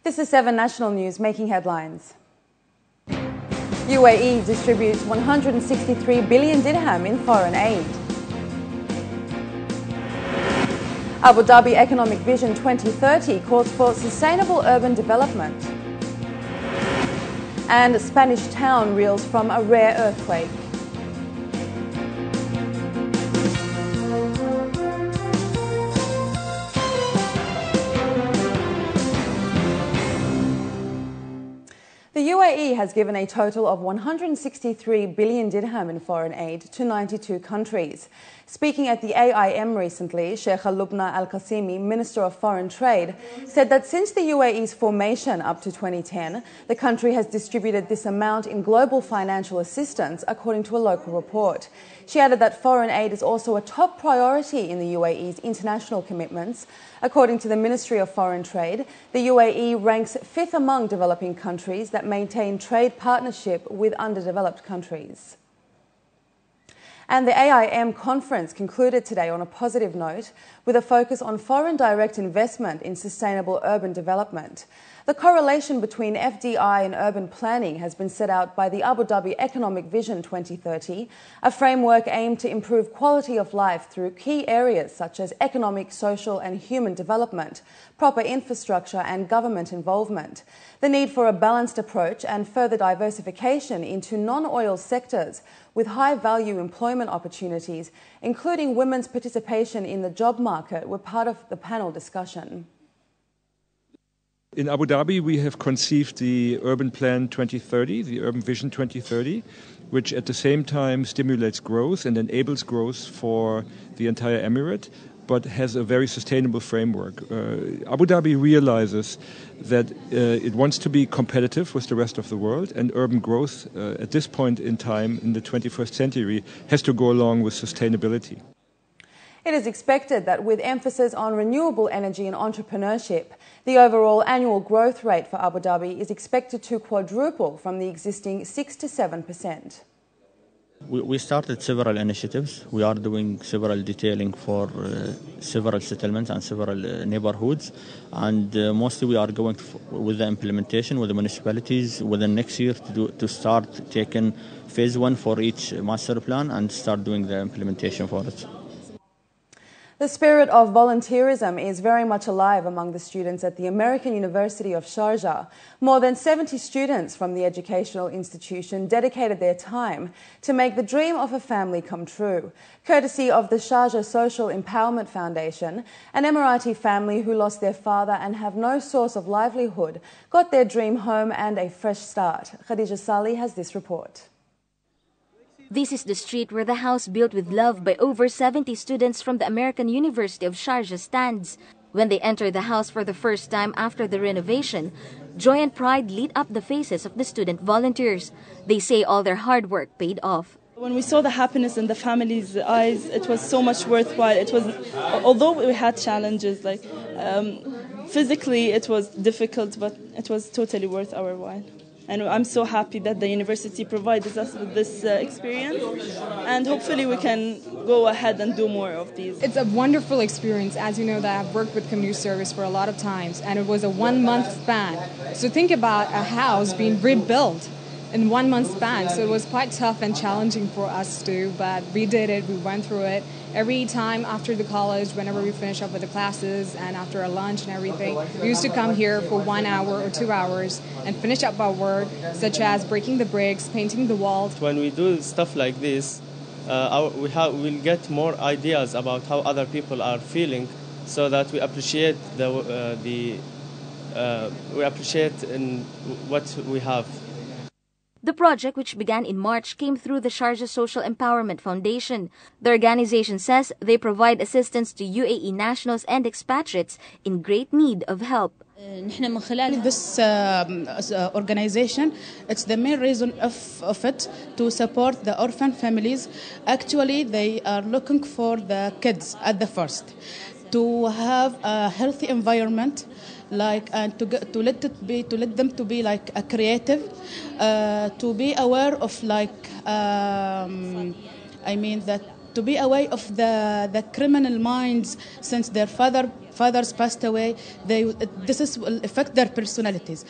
This is 7National News making headlines. UAE distributes 163 billion dirham in foreign aid. Abu Dhabi Economic Vision 2030 calls for sustainable urban development. And a Spanish town reels from a rare earthquake. The UAE has given a total of 163 billion dirham in foreign aid to 92 countries. Speaking at the AIM recently, Sheikh Lubna Al-Qasimi, Minister of Foreign Trade, said that since the UAE's formation up to 2010, the country has distributed this amount in global financial assistance, according to a local report. She added that foreign aid is also a top priority in the UAE's international commitments. According to the Ministry of Foreign Trade, the UAE ranks 5th among developing countries that maintain trade partnership with underdeveloped countries. And the AIM conference concluded today on a positive note with a focus on foreign direct investment in sustainable urban development. The correlation between FDI and urban planning has been set out by the Abu Dhabi Economic Vision 2030, a framework aimed to improve quality of life through key areas such as economic, social and human development, proper infrastructure and government involvement. The need for a balanced approach and further diversification into non-oil sectors with high-value employment opportunities, including women's participation in the job market, were part of the panel discussion. In Abu Dhabi, we have conceived the Urban Plan 2030, the Urban Vision 2030, which at the same time stimulates growth and enables growth for the entire emirate, but has a very sustainable framework. Abu Dhabi realizes that it wants to be competitive with the rest of the world, and urban growth at this point in time in the 21st century has to go along with sustainability. It is expected that with emphasis on renewable energy and entrepreneurship, the overall annual growth rate for Abu Dhabi is expected to quadruple from the existing 6 to 7%. We started several initiatives. We are doing several detailing for several settlements and several neighborhoods, and mostly we are going with the implementation with the municipalities within next year to start taking phase 1 for each master plan and start doing the implementation for it. The spirit of volunteerism is very much alive among the students at the American University of Sharjah. More than 70 students from the educational institution dedicated their time to make the dream of a family come true. Courtesy of the Sharjah Social Empowerment Foundation, an Emirati family who lost their father and have no source of livelihood got their dream home and a fresh start. Khadija Salih has this report. This is the street where the house built with love by over 70 students from the American University of Sharjah stands. When they entered the house for the first time after the renovation, joy and pride lit up the faces of the student volunteers. They say all their hard work paid off. When we saw the happiness in the family's eyes, it was so much worthwhile. It was, although we had challenges, physically it was difficult, but it was totally worth our while. And I'm so happy that the university provided us with this experience, and hopefully we can go ahead and do more of these. It's a wonderful experience. As you know, that I've worked with community service for a lot of times, and it was a 1-month span. So think about a house being rebuilt in 1 month span. So it was quite tough and challenging for us too, but we did it. We went through it. Every time after the college, whenever we finish up with the classes and after a lunch and everything, we used to come here for 1 hour or 2 hours and finish up our work, such as breaking the bricks, painting the walls. When we do stuff like this, we'll get more ideas about how other people are feeling, so that we appreciate in what we have. The project, which began in March, came through the Sharjah Social Empowerment Foundation. The organization says they provide assistance to UAE nationals and expatriates in great need of help. This organization, it's the main reason of it to support the orphan families. Actually, they are looking for the kids at the first to have a healthy environment, and to let them to be like a creative, to be aware of to be away of the criminal minds since their fathers passed away. This will affect their personalities.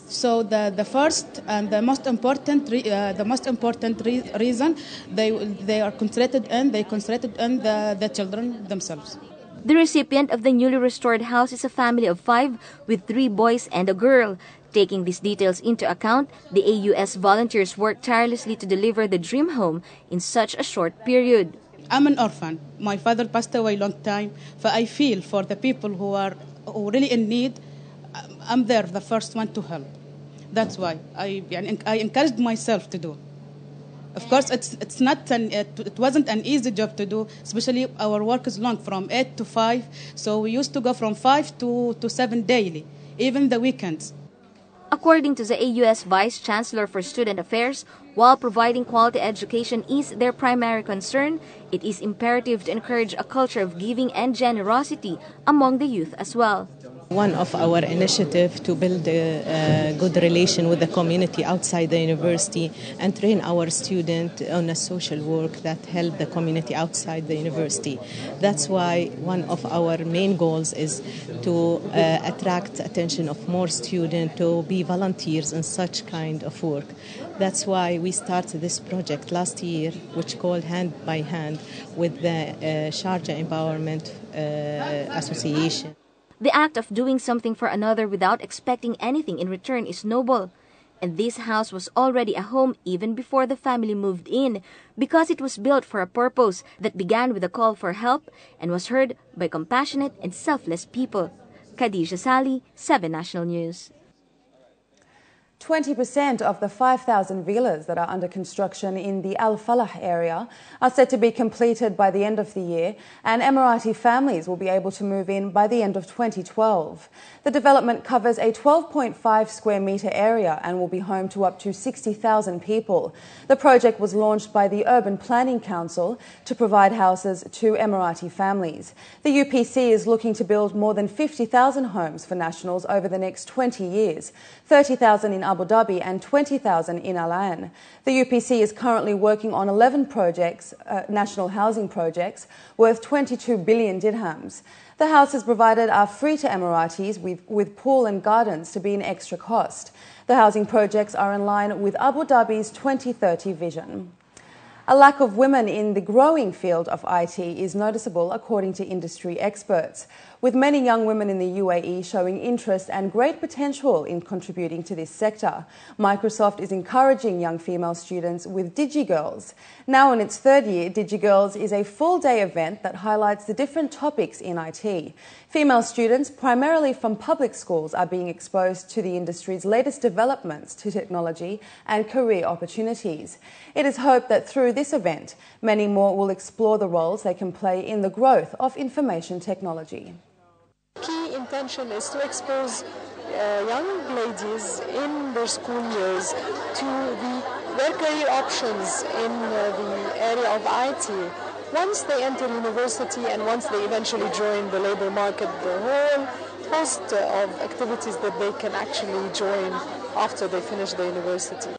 So the first and the most important reason they are concentrated in the children themselves. The recipient of the newly restored house is a family of 5 with 3 boys and a girl. Taking these details into account, the AUS volunteers worked tirelessly to deliver the dream home in such a short period. I'm an orphan. My father passed away a long time, so I feel for the people who are really in need. I'm there, the first one to help. That's why I encouraged myself to do. Of course, it wasn't an easy job to do, especially our work is long, from 8 to 5. So we used to go from 5 to 7 daily, even the weekends. According to the AUS Vice Chancellor for Student Affairs, while providing quality education is their primary concern, it is imperative to encourage a culture of giving and generosity among the youth as well. One of our initiatives to build a good relation with the community outside the university and train our students on a social work that help the community outside the university. That's why one of our main goals is to attract attention of more students to be volunteers in such kind of work. That's why we started this project last year, which called Hand by Hand with the Sharjah Empowerment Association. The act of doing something for another without expecting anything in return is noble. And this house was already a home even before the family moved in, because it was built for a purpose that began with a call for help and was heard by compassionate and selfless people. Khadija Sali, 7National News. 20% of the 5,000 villas that are under construction in the Al Falah area are set to be completed by the end of the year, and Emirati families will be able to move in by the end of 2012. The development covers a 12.5 square metre area and will be home to up to 60,000 people. The project was launched by the Urban Planning Council to provide houses to Emirati families. The UPC is looking to build more than 50,000 homes for nationals over the next 20 years, 30,000 in Abu Dhabi and 20,000 in Al Ain. The UPC is currently working on 11 projects, national housing projects, worth 22 billion dirhams. The houses provided are free to Emiratis with pool and gardens to be an extra cost. The housing projects are in line with Abu Dhabi's 2030 vision. A lack of women in the growing field of IT is noticeable, according to industry experts, with many young women in the UAE showing interest and great potential in contributing to this sector. Microsoft is encouraging young female students with Digi Girls. Now in its 3rd year, Digi Girls is a full-day event that highlights the different topics in IT. Female students, primarily from public schools, are being exposed to the industry's latest developments to technology and career opportunities. It is hoped that through this event, many more will explore the roles they can play in the growth of information technology. Key intention is to expose young ladies in their school years to their career options in the area of IT. Once they enter university and once they eventually join the labor market, the whole host of activities that they can actually join after they finish the university.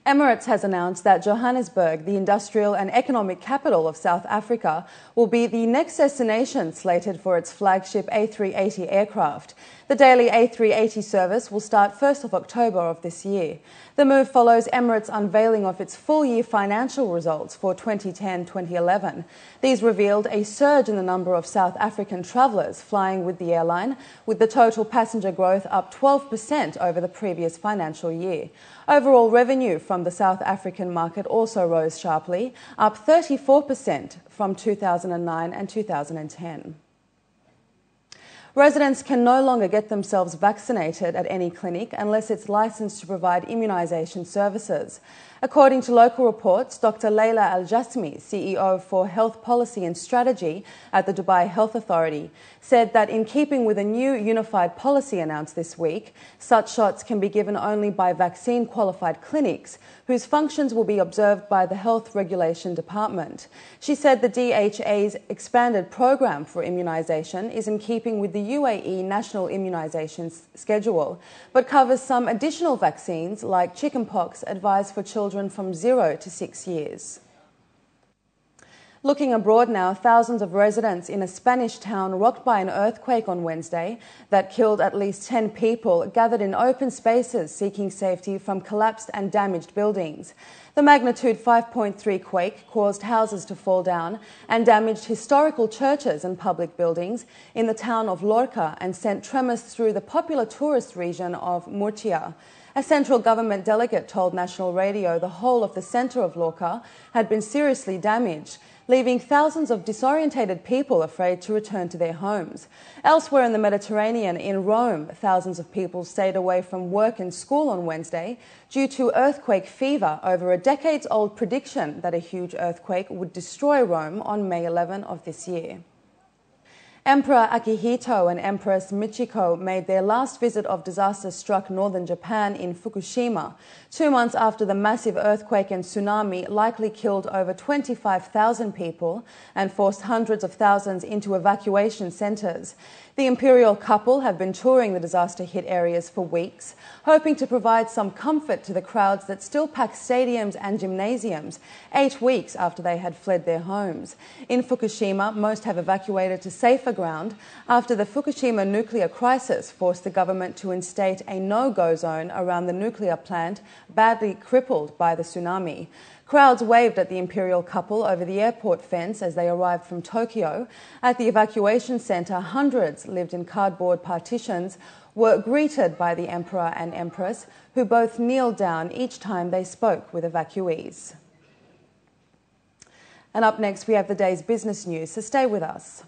Emirates has announced that Johannesburg, the industrial and economic capital of South Africa, will be the next destination slated for its flagship A380 aircraft. The daily A380 service will start 1st of October of this year. The move follows Emirates' unveiling of its full-year financial results for 2010-2011. These revealed a surge in the number of South African travellers flying with the airline, with the total passenger growth up 12% over the previous financial year. Overall revenue from the South African market also rose sharply, up 34% from 2009 and 2010. Residents can no longer get themselves vaccinated at any clinic unless it's licensed to provide immunisation services. According to local reports, Dr. Leila Al-Jasmi, CEO for Health Policy and Strategy at the Dubai Health Authority, said that in keeping with a new unified policy announced this week, such shots can be given only by vaccine-qualified clinics, whose functions will be observed by the Health Regulation Department. She said the DHA's expanded program for immunisation is in keeping with the UAE national immunisation schedule, but covers some additional vaccines like chickenpox advised for children from 0 to 6 years. Looking abroad now, thousands of residents in a Spanish town rocked by an earthquake on Wednesday that killed at least 10 people gathered in open spaces seeking safety from collapsed and damaged buildings. The magnitude 5.3 quake caused houses to fall down and damaged historical churches and public buildings in the town of Lorca and sent tremors through the popular tourist region of Murcia. A central government delegate told national radio the whole of the centre of Lorca had been seriously damaged, leaving thousands of disorientated people afraid to return to their homes. Elsewhere in the Mediterranean, in Rome, thousands of people stayed away from work and school on Wednesday due to earthquake fever over a decades-old prediction that a huge earthquake would destroy Rome on May 11 of this year. Emperor Akihito and Empress Michiko made their last visit of disaster-struck northern Japan in Fukushima, 2 months after the massive earthquake and tsunami likely killed over 25,000 people and forced hundreds of thousands into evacuation centres. The imperial couple have been touring the disaster-hit areas for weeks, hoping to provide some comfort to the crowds that still pack stadiums and gymnasiums 8 weeks after they had fled their homes. In Fukushima, most have evacuated to safer ground after the Fukushima nuclear crisis forced the government to instate a no-go zone around the nuclear plant badly crippled by the tsunami. Crowds waved at the imperial couple over the airport fence as they arrived from Tokyo. At the evacuation centre, hundreds lived in cardboard partitions, were greeted by the emperor and empress, who both kneeled down each time they spoke with evacuees. And up next, we have the day's business news, so stay with us.